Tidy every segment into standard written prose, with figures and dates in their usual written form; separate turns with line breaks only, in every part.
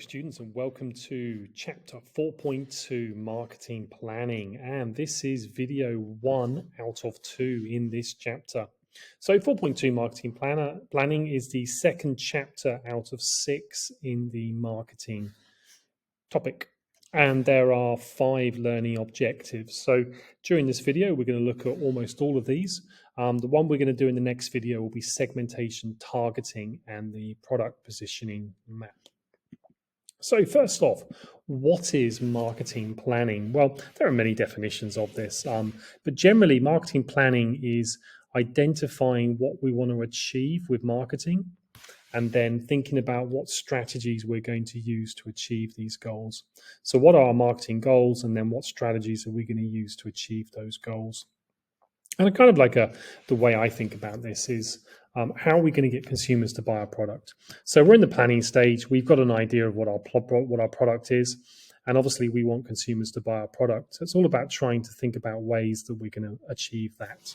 students, and welcome to chapter 4.2 marketing planning. And this is video 1 out of 2 in this chapter. So 4.2 marketing planning is the second chapter out of 6 in the marketing topic. And there are 5 learning objectives. So during this video, we're going to look at almost all of these. The one we're going to do in the next video will be segmentation, targeting, and the product positioning map. So first off, what is marketing planning? Well, there are many definitions of this, but generally marketing planning is identifying what we want to achieve with marketing and then thinking about what strategies we're going to use to achieve these goals. So what are our marketing goals, and then what strategies are we going to use to achieve those goals? And kind of like the way I think about this is, how are we going to get consumers to buy our product? So we're in the planning stage. We've got an idea of what our product is, and obviously we want consumers to buy our product. So it's all about trying to think about ways that we're going to achieve that.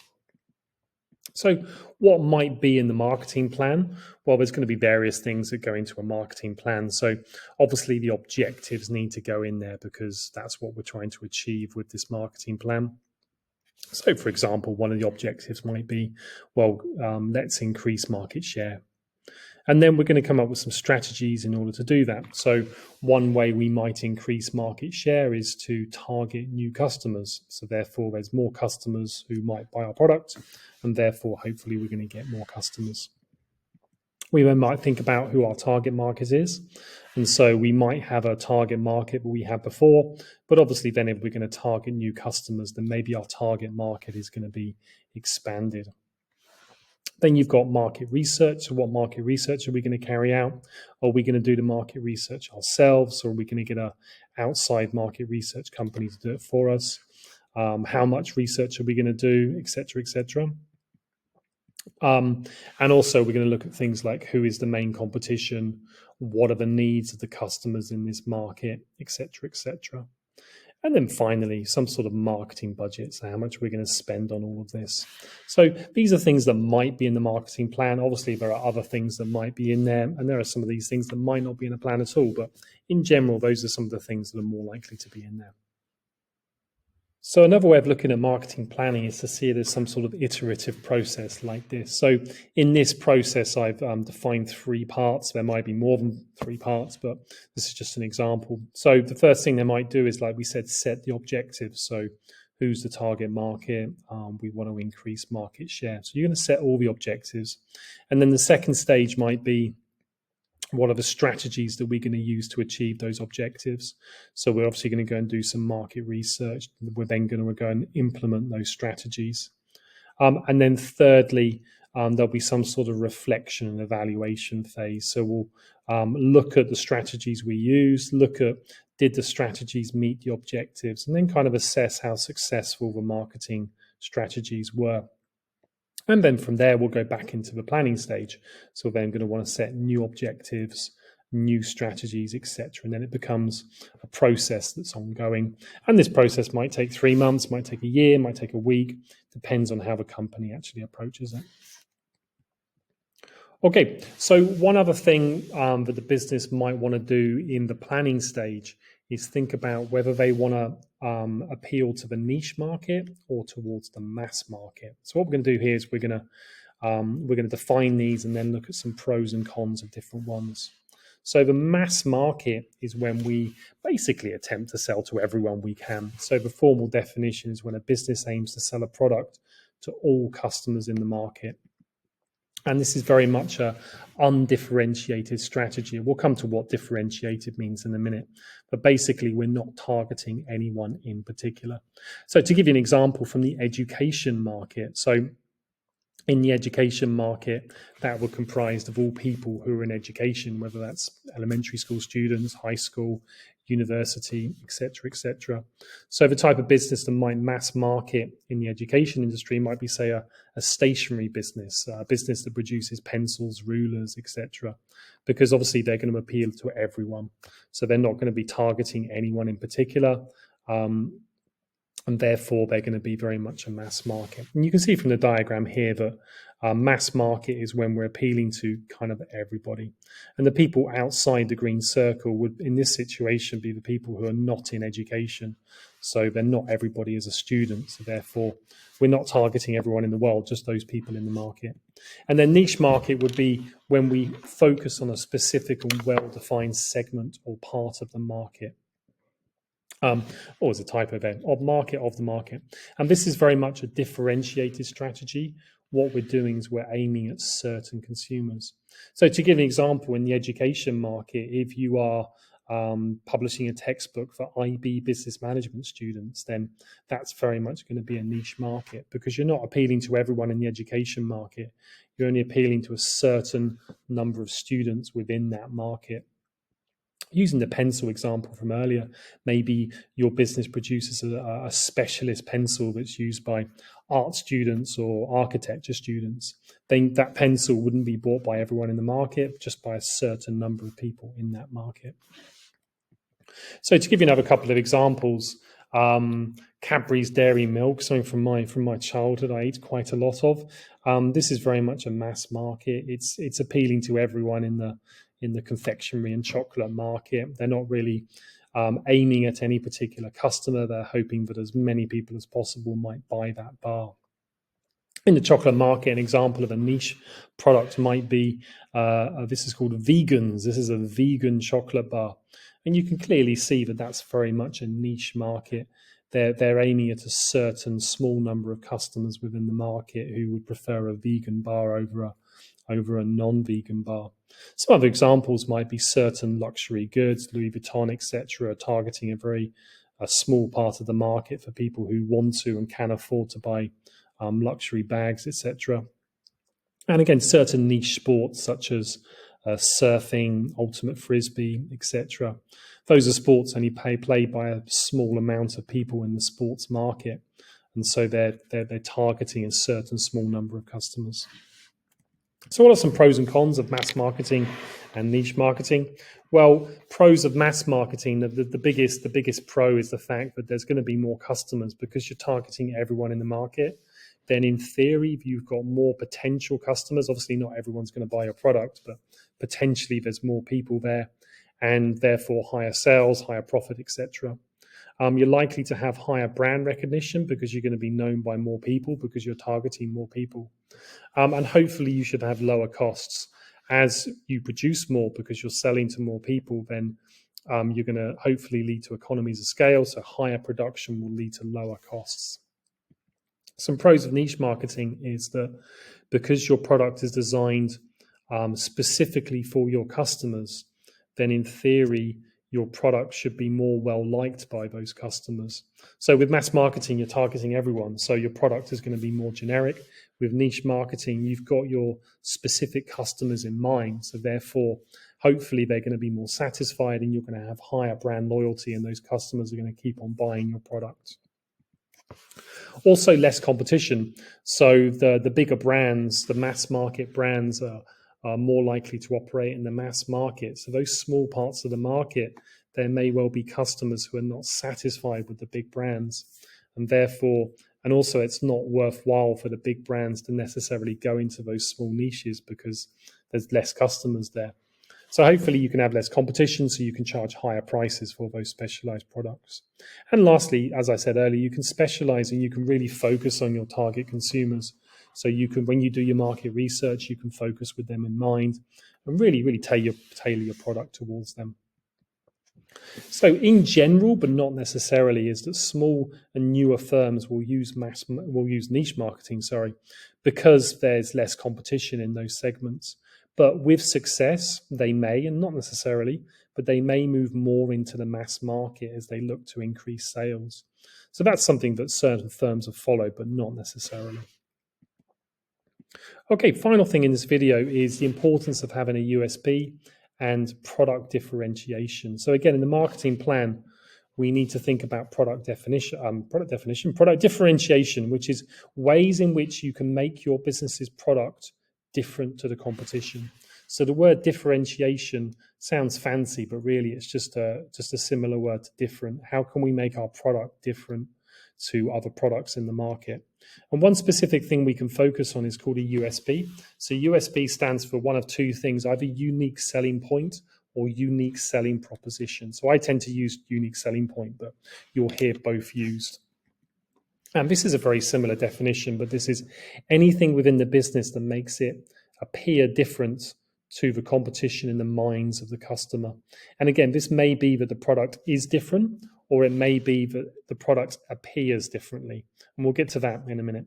So what might be in the marketing plan? Well, there's going to be various things that go into a marketing plan. So obviously the objectives need to go in there because that's what we're trying to achieve with this marketing plan. So, for example, one of the objectives might be, well, let's increase market share. And then we're going to come up with some strategies in order to do that. So one way we might increase market share is to target new customers. So therefore, there's more customers who might buy our product, and therefore, hopefully, we're going to get more customers. We then might think about who our target market is. And so we might have a target market that we had before, but obviously then if we're going to target new customers, then maybe our target market is going to be expanded. Then you've got market research. So what market research are we going to carry out? Are we going to do the market research ourselves, or are we going to get an outside market research company to do it for us? How much research are we going to do, et cetera, et cetera? And also we're going to look at things like who is the main competition, what are the needs of the customers in this market, et cetera, et cetera. And then finally, some sort of marketing budget, so how much we're going to spend on all of this. So these are things that might be in the marketing plan. Obviously, there are other things that might be in there, and there are some of these things that might not be in a plan at all. But in general, those are some of the things that are more likely to be in there. So another way of looking at marketing planning is to see it as some sort of iterative process like this. So in this process, I've defined 3 parts. There might be more than 3 parts, but this is just an example. So the first thing they might do is, like we said, set the objectives. So who's the target market? We want to increase market share. So you're going to set all the objectives. And then the second stage might be, what are the strategies that we're going to use to achieve those objectives? So we're obviously going to go and do some market research. We're then going to go and implement those strategies. And then thirdly, there'll be some sort of reflection and evaluation phase. So we'll look at the strategies we use, look at, did the strategies meet the objectives, and then kind of assess how successful the marketing strategies were. And then from there, we'll go back into the planning stage. So then I'm going to want to set new objectives, new strategies, etc. And then it becomes a process that's ongoing. And this process might take 3 months, might take a year, might take a week. Depends on how the company actually approaches it. Okay, so one other thing that the business might want to do in the planning stage is think about whether they want to appeal to the niche market or towards the mass market. So what we're going to do here is we're going to define these and then look at some pros and cons of different ones. So the mass market is when we basically attempt to sell to everyone we can. So the formal definition is when a business aims to sell a product to all customers in the market. And this is very much an undifferentiated strategy. We'll come to what differentiated means in a minute. But basically, we're not targeting anyone in particular. So to give you an example from the education market. So in the education market, that would comprise of all people who are in education, whether that's elementary school students, high school, university, etc., etc. So the type of business that might mass market in the education industry might be, say, a stationery business, a business that produces pencils, rulers, etc., because obviously they're going to appeal to everyone. So they're not going to be targeting anyone in particular. And therefore, they're going to be very much a mass market. And you can see from the diagram here that Mass market is when we're appealing to kind of everybody. And the people outside the green circle would, in this situation, be the people who are not in education. So they're not everybody as a student. So therefore, we're not targeting everyone in the world, just those people in the market. And then niche market would be when we focus on a specific and well-defined segment or part of the market. Or as a typo there, of the market. And this is very much a differentiated strategy. What we're doing is we're aiming at certain consumers. So to give an example, in the education market, if you are publishing a textbook for IB business management students, then that's very much going to be a niche market, because you're not appealing to everyone in the education market. You're only appealing to a certain number of students within that market. Using the pencil example from earlier, maybe your business produces a specialist pencil that's used by art students or architecture students. Then that pencil wouldn't be bought by everyone in the market, just by a certain number of people in that market. So to give you another couple of examples, Cadbury's Dairy Milk, something from my childhood I ate quite a lot of. This is very much a mass market. It's appealing to everyone in the confectionery and chocolate market. They're not really aiming at any particular customer. They're hoping that as many people as possible might buy that bar. In the chocolate market, an example of a niche product might be, this is called Vegans. This is a vegan chocolate bar. And you can clearly see that that's very much a niche market. They're aiming at a certain small number of customers within the market who would prefer a vegan bar over a non-vegan bar. Some other examples might be certain luxury goods, Louis Vuitton, etc., targeting a small part of the market for people who want to and can afford to buy luxury bags, etc. And again, certain niche sports such as surfing, ultimate frisbee, etc. Those are sports only played by a small amount of people in the sports market, and so they're targeting a certain small number of customers. So what are some pros and cons of mass marketing and niche marketing? Well, pros of mass marketing, the biggest pro is the fact that there's going to be more customers, because you're targeting everyone in the market. Then in theory, if you've got more potential customers, obviously not everyone's going to buy your product, but potentially there's more people there, and therefore higher sales, higher profit, etc. You're likely to have higher brand recognition because you're going to be known by more people, because you're targeting more people. And hopefully you should have lower costs. As you produce more because you're selling to more people, then you're going to hopefully lead to economies of scale. So higher production will lead to lower costs. Some pros of niche marketing is that because your product is designed specifically for your customers, then in theory, your product should be more well liked by those customers. So with mass marketing, you're targeting everyone. So your product is going to be more generic. With niche marketing, you've got your specific customers in mind. So therefore, hopefully they're going to be more satisfied, and you're going to have higher brand loyalty, and those customers are going to keep on buying your product. Also, less competition. So the bigger brands, the mass market brands, are more likely to operate in the mass market. So those small parts of the market, there may well be customers who are not satisfied with the big brands, and therefore, and also it's not worthwhile for the big brands to necessarily go into those small niches because there's less customers there. So hopefully you can have less competition, so you can charge higher prices for those specialized products. And lastly, as I said earlier, you can specialize and you can really focus on your target consumers. So you can, when you do your market research, you can focus with them in mind and really tailor your product towards them. So in general, but not necessarily, is that small and newer firms will use niche marketing, because there's less competition in those segments. But with success, they may, and not necessarily, but they may move more into the mass market as they look to increase sales. So that's something that certain firms have followed, but not necessarily. Okay, final thing in this video is the importance of having a USP and product differentiation. So again, in the marketing plan, we need to think about product differentiation, which is ways in which you can make your business's product different to the competition. So the word differentiation sounds fancy, but really it's just a similar word to different. How can we make our product different to other products in the market. And one specific thing we can focus on is called a USP. So USP stands for one of two things, either unique selling point or unique selling proposition. So I tend to use unique selling point, but you'll hear both used. And this is a very similar definition, but this is anything within the business that makes it appear different to the competition in the minds of the customer. And again, this may be that the product is different, or it may be that the product appears differently. And we'll get to that in a minute.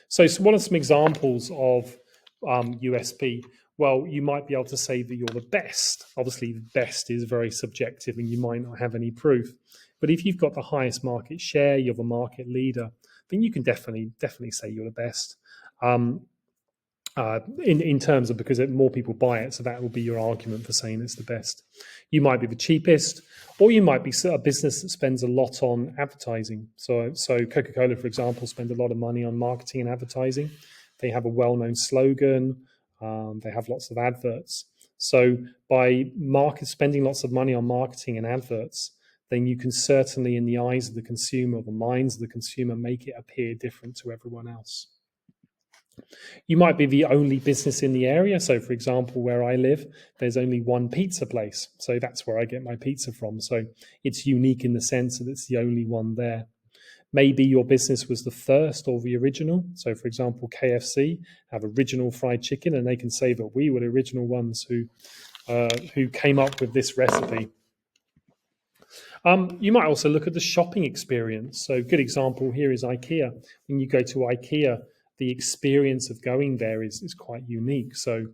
So what are some examples of USP? Well, you might be able to say that you're the best. Obviously, the best is very subjective and you might not have any proof. But if you've got the highest market share, you're the market leader, then you can definitely say you're the best. In terms of, because more people buy it, so that will be your argument for saying it's the best. You might be the cheapest, or you might be a business that spends a lot on advertising. So Coca-Cola, for example, spend a lot of money on marketing and advertising. They have a well-known slogan. They have lots of adverts. So by spending lots of money on marketing and adverts, then you can certainly, in the eyes of the consumer, or the minds of the consumer, make it appear different to everyone else. You might be the only business in the area. So, for example, where I live, there's only one pizza place. So that's where I get my pizza from. So it's unique in the sense that it's the only one there. Maybe your business was the first or the original. So, for example, KFC have original fried chicken, and they can say that we were the original ones who came up with this recipe. You might also look at the shopping experience. So a good example here is IKEA. When you go to IKEA, the experience of going there is quite unique. So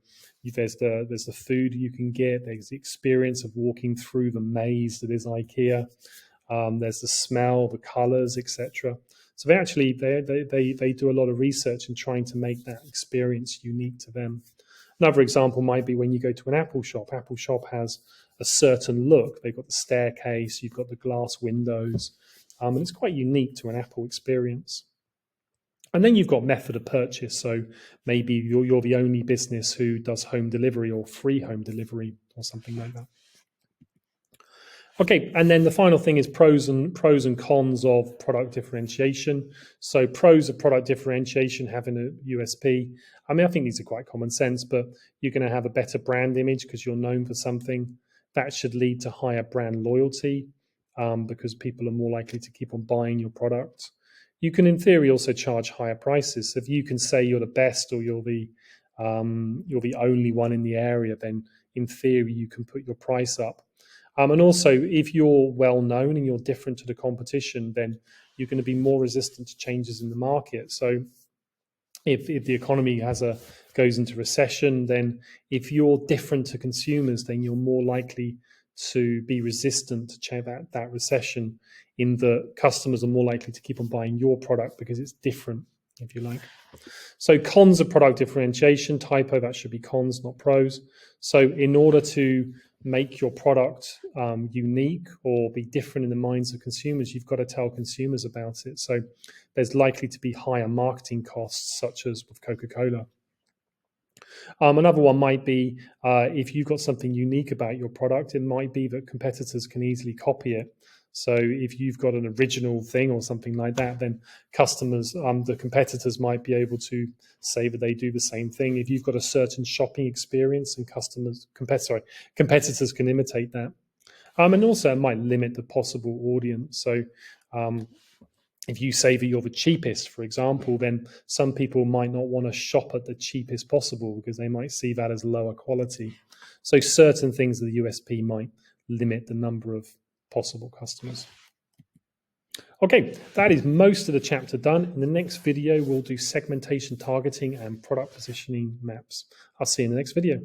there's the food you can get. There's the experience of walking through the maze that is IKEA. There's the smell, the colors, etc. So they do a lot of research in trying to make that experience unique to them. Another example might be when you go to an Apple shop. Apple shop has a certain look. They've got the staircase, you've got the glass windows, and it's quite unique to an Apple experience. And then you've got method of purchase. So maybe you're the only business who does home delivery or free home delivery or something like that. Okay, and then the final thing is pros and cons of product differentiation. So pros of product differentiation, having a USP. I mean, I think these are quite common sense, but you're going to have a better brand image because you're known for something. That should lead to higher brand loyalty because people are more likely to keep on buying your product. You can, in theory, also charge higher prices. So if you can say you're the best or you're the only one in the area, then in theory you can put your price up. And also, if you're well known and you're different to the competition, then you're going to be more resistant to changes in the market. So if the economy goes into recession, then if you're different to consumers, then you're more likely to be resistant to change that recession, in the customers are more likely to keep on buying your product because it's different, if you like. So cons of product differentiation, typo, that should be cons, not pros. So in order to make your product unique or be different in the minds of consumers, you've got to tell consumers about it. So there's likely to be higher marketing costs, such as with Coca-Cola. Another one might be if you've got something unique about your product, it might be that competitors can easily copy it. So if you've got an original thing or something like that, then customers, the competitors might be able to say that they do the same thing. If you've got a certain shopping experience and competitors can imitate that. And also it might limit the possible audience. So if you say that you're the cheapest, for example, then some people might not want to shop at the cheapest possible because they might see that as lower quality. So certain things of the USP might limit the number of possible customers. Okay, that is most of the chapter done. In the next video, we'll do segmentation targeting and product positioning maps. I'll see you in the next video.